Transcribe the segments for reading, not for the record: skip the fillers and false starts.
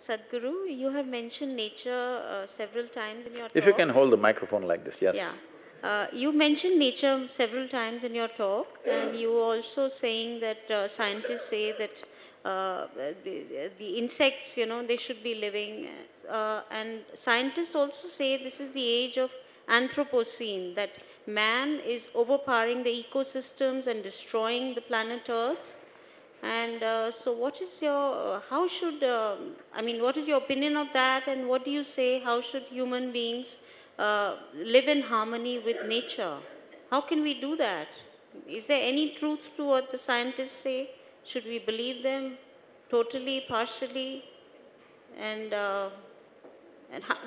Sadhguru, you have mentioned nature several times in your talk. If you can hold the microphone like this, yes. Yeah. You mentioned nature several times in your talk, and you also saying that scientists say that the insects, they should be living. And scientists also say this is the age of Anthropocene, that man is overpowering the ecosystems and destroying the planet Earth. And so what is your, how should, what is your opinion of that, and what do you say, how should human beings live in harmony with nature? How can we do that? Is there any truth to what the scientists say? Should we believe them totally, partially? And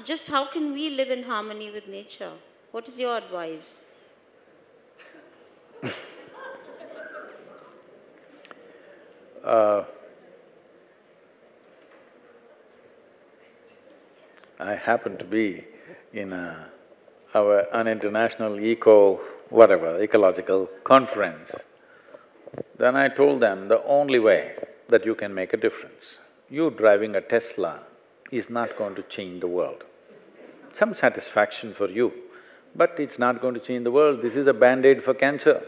just how can we live in harmony with nature? What is your advice? I happen to be in an international ecological conference. Then I told them the only way that you can make a difference, you driving a Tesla is not going to change the world. Some satisfaction for you, but it's not going to change the world. This is a band-aid for cancer.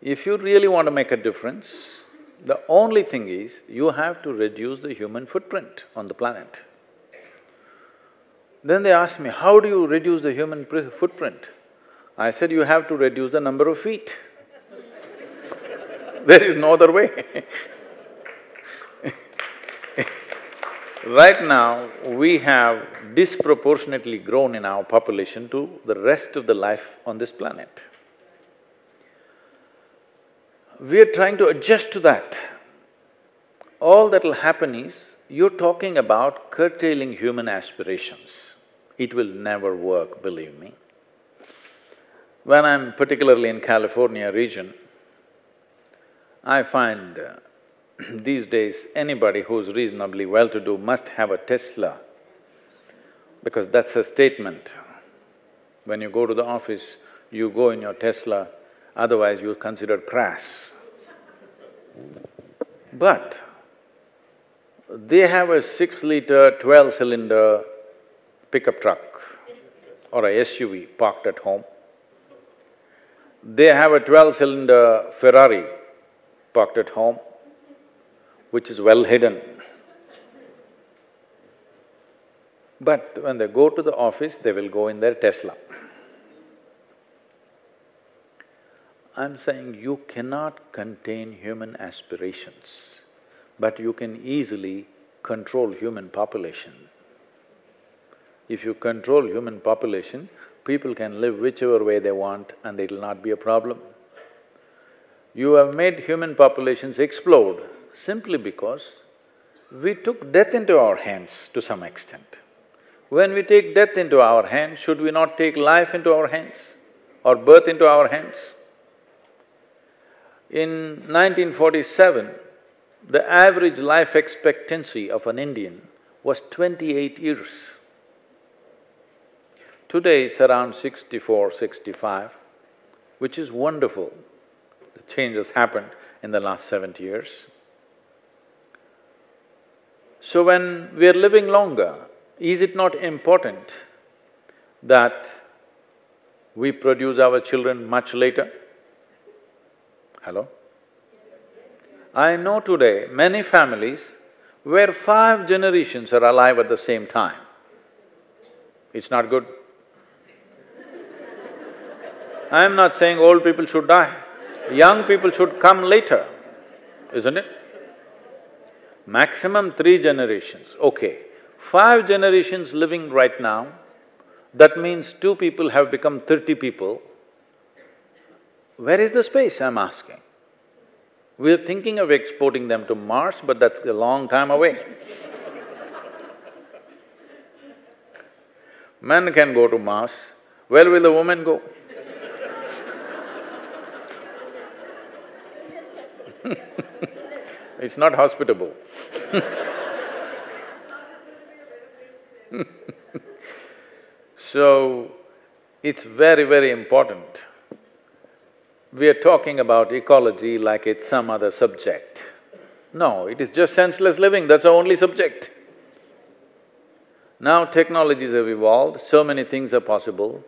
If you really want to make a difference, the only thing is, you have to reduce the human footprint on the planet. Then they asked me, how do you reduce the human footprint? I said, you have to reduce the number of feet. There is no other way. Right now, we have disproportionately grown in our population to the rest of the life on this planet. We are trying to adjust to that. All that'll happen is, you're talking about curtailing human aspirations. It will never work, believe me. When I'm particularly in California region, I find these days anybody who's reasonably well-to-do must have a Tesla, because that's a statement. When you go to the office, you go in your Tesla, otherwise you're considered crass. But they have a 6-liter, 12-cylinder pickup truck or a SUV parked at home. They have a 12-cylinder Ferrari parked at home, which is well hidden. But when they go to the office, they will go in their Tesla. I'm saying you cannot contain human aspirations, but you can easily control human population. If you control human population, people can live whichever way they want and it'll not be a problem. You have made human populations explode simply because we took death into our hands to some extent. When we take death into our hands, should we not take life into our hands or birth into our hands? In 1947, the average life expectancy of an Indian was 28 years. Today it's around 64, 65, which is wonderful. The change has happened in the last 70 years. So when we are living longer, is it not important that we produce our children much later? Hello? I know today many families where 5 generations are alive at the same time. It's not good. I am not saying old people should die. Young people should come later, isn't it? Maximum 3 generations, okay. 5 generations living right now, that means 2 people have become 30 people. Where is the space, I'm asking? We're thinking of exporting them to Mars, but that's a long time away. Men can go to Mars, where will the women go? It's not hospitable. So, it's very, very important. We are talking about ecology like it's some other subject. No, it is just senseless living, that's our only subject. Now technologies have evolved, so many things are possible.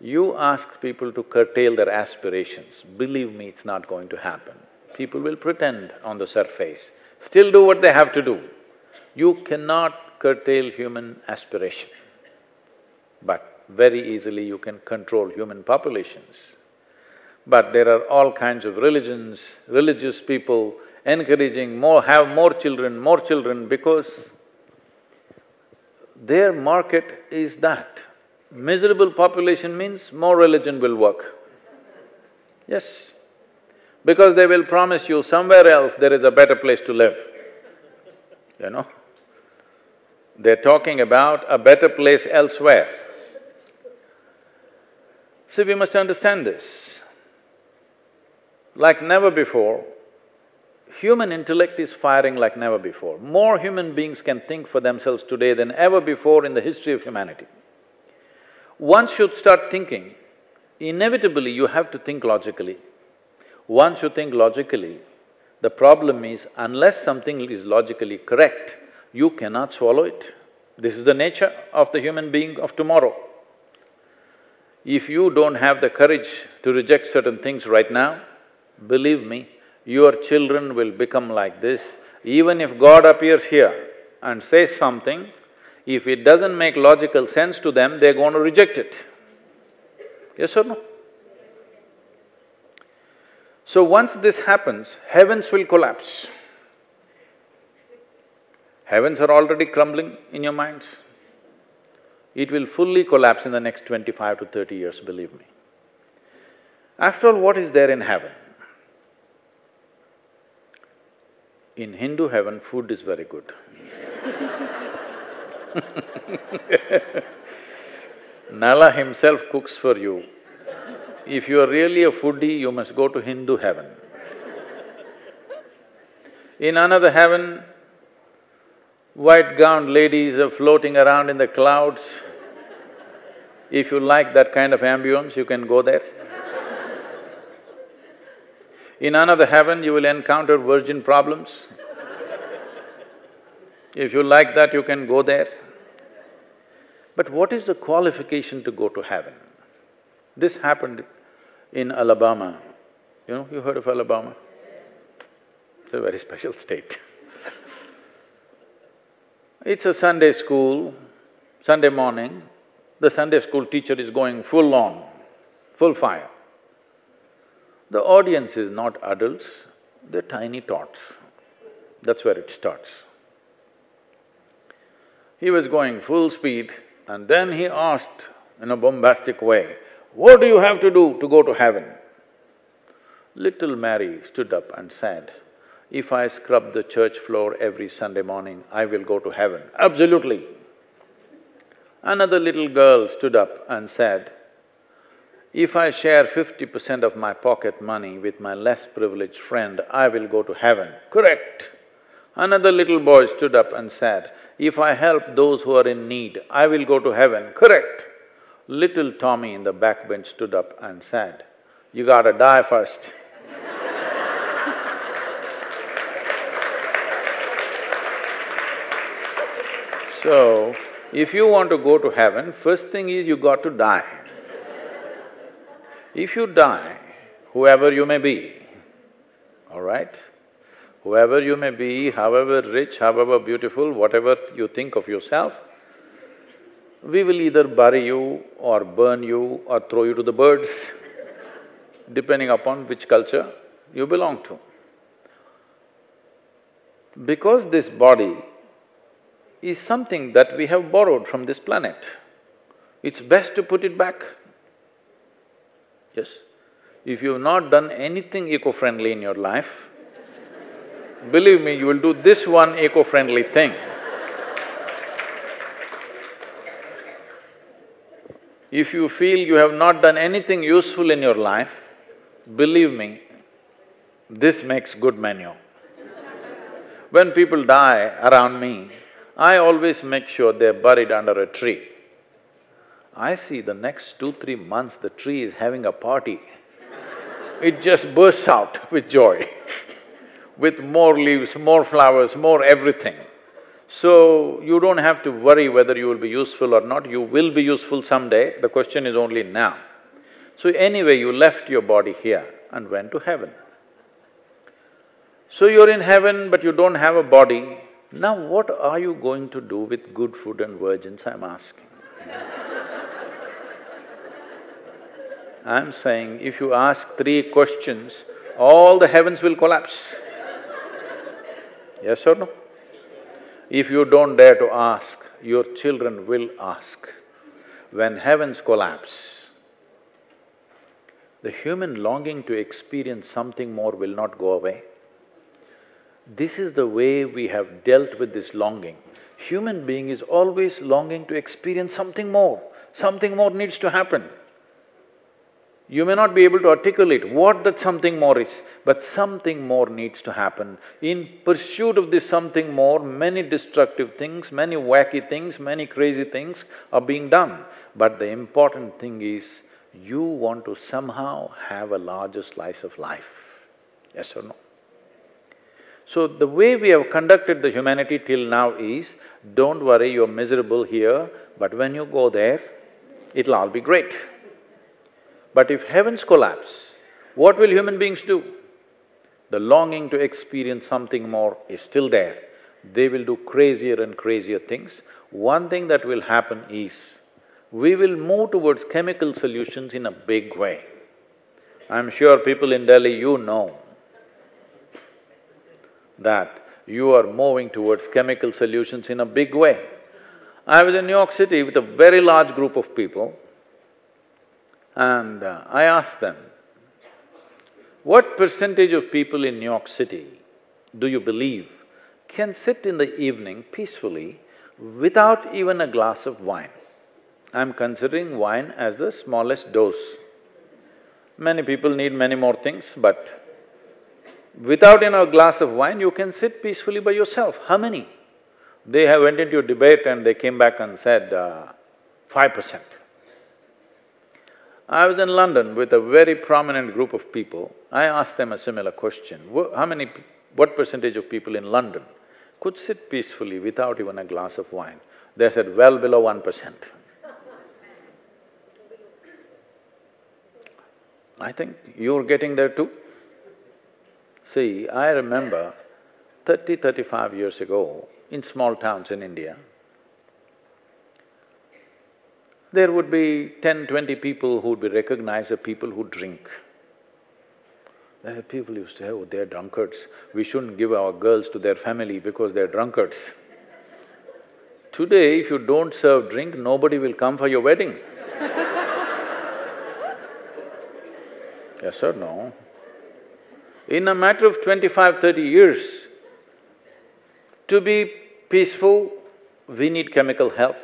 You ask people to curtail their aspirations, believe me, it's not going to happen. People will pretend on the surface, still do what they have to do. You cannot curtail human aspiration, but very easily you can control human populations. But there are all kinds of religions, religious people encouraging have more children because their market is that. Miserable population means more religion will work. Yes, because they will promise you somewhere else there is a better place to live, you know. They're talking about a better place elsewhere. See, we must understand this. Like never before, human intellect is firing like never before. More human beings can think for themselves today than ever before in the history of humanity. Once you start thinking, inevitably you have to think logically. Once you think logically, the problem is unless something is logically correct, you cannot swallow it. This is the nature of the human being of tomorrow. If you don't have the courage to reject certain things right now, believe me, your children will become like this. Even if God appears here and says something, if it doesn't make logical sense to them, they're going to reject it. Yes or no? So once this happens, heavens will collapse. Heavens are already crumbling in your minds. It will fully collapse in the next 25 to 30 years, believe me. After all, what is there in heaven? In Hindu heaven, food is very good. Nala himself cooks for you. If you are really a foodie, you must go to Hindu heaven. In another heaven, white-gowned ladies are floating around in the clouds. If you like that kind of ambience, you can go there. In another heaven, you will encounter virgin problems. If you like that, you can go there. But what is the qualification to go to heaven? This happened in Alabama. You heard of Alabama? It's a very special state. It's a Sunday school, Sunday morning, the Sunday school teacher is going full on, full fire. The audience is not adults, they're tiny tots. That's where it starts. He was going full speed and then he asked in a bombastic way, "What do you have to do to go to heaven?" Little Mary stood up and said, "If I scrub the church floor every Sunday morning, I will go to heaven." Absolutely. Another little girl stood up and said, "If I share 50% of my pocket money with my less privileged friend, I will go to heaven." Correct. Another little boy stood up and said, "If I help those who are in need, I will go to heaven." Correct. Little Tommy in the backbench stood up and said, "You gotta die first." So, if you want to go to heaven, first thing is you got to die. If you die, whoever you may be, all right? Whoever you may be, however rich, however beautiful, whatever you think of yourself, we will either bury you or burn you or throw you to the birds, depending upon which culture you belong to. Because this body is something that we have borrowed from this planet, it's best to put it back. Yes, if you've not done anything eco-friendly in your life, believe me, you will do this one eco-friendly thing. If you feel you have not done anything useful in your life, believe me, this makes good manure. When people die around me, I always make sure they're buried under a tree. I see the next 2-3 months the tree is having a party. It just bursts out with joy. with more leaves, more flowers, more everything. So, you don't have to worry whether you will be useful or not, you will be useful someday, the question is only now. So anyway, you left your body here and went to heaven. So you're in heaven but you don't have a body. Now what are you going to do with good food and virgins, I'm asking. I'm saying if you ask 3 questions, all the heavens will collapse. Yes or no? If you don't dare to ask, your children will ask. When heavens collapse, the human longing to experience something more will not go away. This is the way we have dealt with this longing. Human being is always longing to experience something more needs to happen. You may not be able to articulate what that something more is, but something more needs to happen. In pursuit of this something more, many destructive things, many wacky things, many crazy things are being done. But the important thing is, you want to somehow have a larger slice of life, yes or no? So the way we have conducted the humanity till now is, don't worry, you're miserable here, but when you go there, it'll all be great. But if heavens collapse, what will human beings do? The longing to experience something more is still there. They will do crazier and crazier things. One thing that will happen is, we will move towards chemical solutions in a big way. I'm sure people in Delhi, you know that you are moving towards chemical solutions in a big way. I was in New York City with a very large group of people, and I asked them, what percentage of people in New York City do you believe can sit in the evening peacefully without even a glass of wine? I'm considering wine as the smallest dose. Many people need many more things, but without a glass of wine, you can sit peacefully by yourself. How many? They went into a debate and they came back and said, 5%. I was in London with a very prominent group of people. I asked them a similar question, what percentage of people in London could sit peacefully without even a glass of wine? They said, well below 1%. I think you're getting there too. See, I remember 35 years ago, in small towns in India, there would be 10-20 people who would be recognized as people who drink. People used to say, oh, they're drunkards, we shouldn't give our girls to their family because they're drunkards. Today, if you don't serve drink, nobody will come for your wedding. Yes or no? In a matter of 25-30 years, to be peaceful, we need chemical help.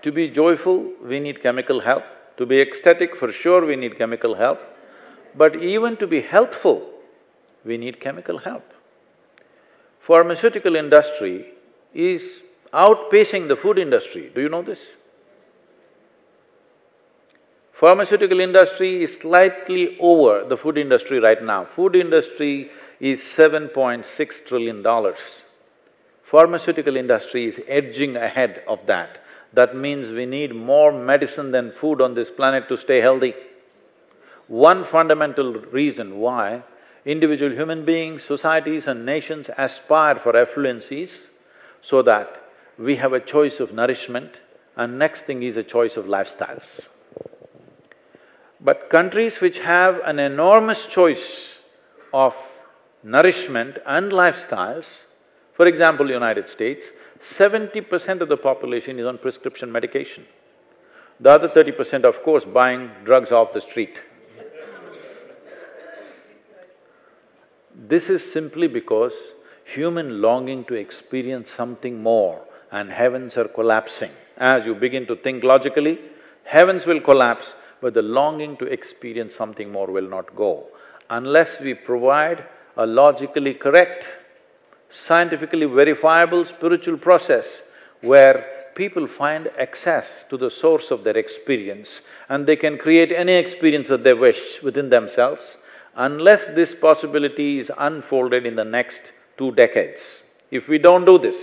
To be joyful, we need chemical help. To be ecstatic, for sure we need chemical help. But even to be healthful, we need chemical help. Pharmaceutical industry is outpacing the food industry, do you know this? Pharmaceutical industry is slightly over the food industry right now. Food industry is $7.6 trillion. Pharmaceutical industry is edging ahead of that. That means we need more medicine than food on this planet to stay healthy. One fundamental reason why individual human beings, societies and nations aspire for affluence is so that we have a choice of nourishment, and next thing is a choice of lifestyles. But countries which have an enormous choice of nourishment and lifestyles, for example, United States, 70% of the population is on prescription medication. The other 30%, of course, buying drugs off the street. This is simply because human longing to experience something more and heavens are collapsing. As you begin to think logically, heavens will collapse, but the longing to experience something more will not go. Unless we provide a logically correct, scientifically verifiable spiritual process where people find access to the source of their experience and they can create any experience that they wish within themselves, Unless this possibility is unfolded in the next 2 decades, if we don't do this,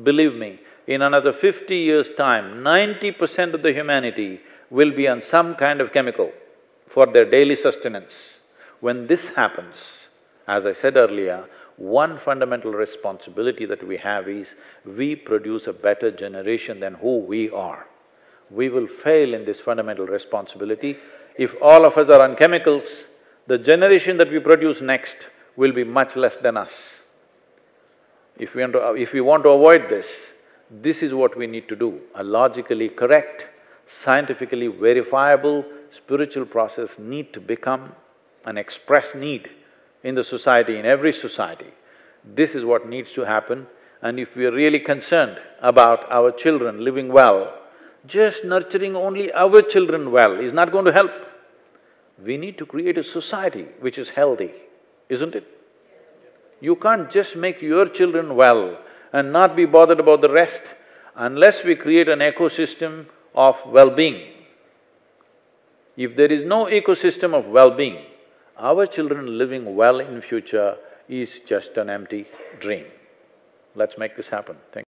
believe me, in another 50 years' time, 90% of the humanity will be on some kind of chemical for their daily sustenance. When this happens, as I said earlier, one fundamental responsibility that we have is we produce a better generation than who we are. We will fail in this fundamental responsibility. If all of us are on chemicals, the generation that we produce next will be much less than us. If we want to avoid this, this is what we need to do. A logically correct, scientifically verifiable spiritual process need to become an express need in the society, in every society. This is what needs to happen, and if we are really concerned about our children living well, just nurturing only our children well is not going to help. We need to create a society which is healthy, isn't it? You can't just make your children well and not be bothered about the rest unless we create an ecosystem of well-being. If there is no ecosystem of well-being, our children living well in future is just an empty dream. Let's make this happen. Thank you.